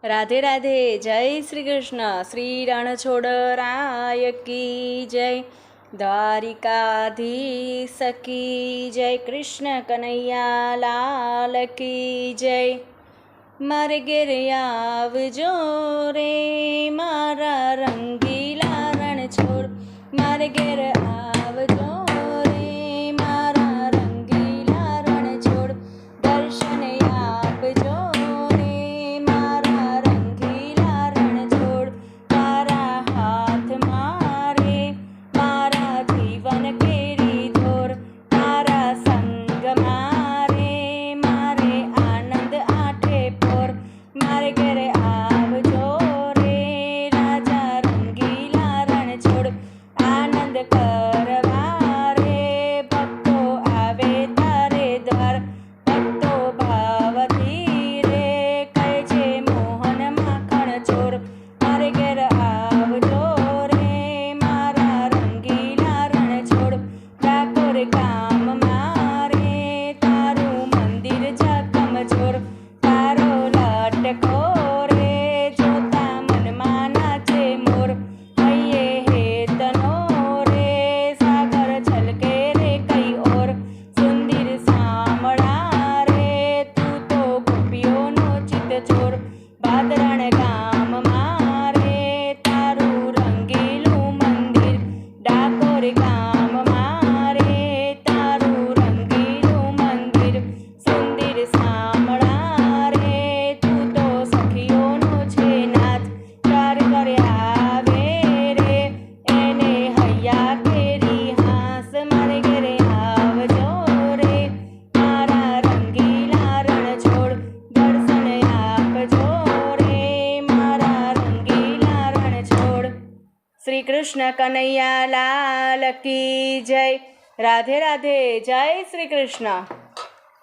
राधे राधे। जय श्री कृष्ण। श्री रणछोड़राय की जय। द्वारिकाधीश की जय। कृष्ण कन्हैया लाल की जय। मारे घेर आवजो रे मारा रंगीला रणछोड़। मारे घेर आवजो रे मारा रंगीला रणछोड़। दर्शन आपजो मारे घरे आवजो रे राजा रंगीला रणछोड़। आनंद करवा रे भक्तो आवे तारे द्वार। भक्तो भावती रे कहै छे मोहन माखण चोर। मारे घरे आवजो रे मारा रंगीला रणछोड़। ठाकोर गाम मारे तारू मंदिर जगमजोर। तारो लटको रे जोता मनमा नाचे मोर। हइये हेतनो रे सागर छलके रे कई ओर। सुंदर सामड़ा रे तू तो गोपीओनो चित चोर। भादरण गाम मारे तारू रंगीलू मंदिर। डाकोर गाम मारे तारू रंगीलू मंदिर। सुंदर सामड़ा रे तू तो सखीओनो छे नाथ। चार घरे आवे रे एने हैया केरी हास। मारे घरे आवजो रे मारा रंगीला रणछोड़। दर्शन आपजो रे मारा रंगीला रणछोड़। श्री कृष्ण कन्हैया लाल की जय। राधे राधे। जय श्री कृष्ण।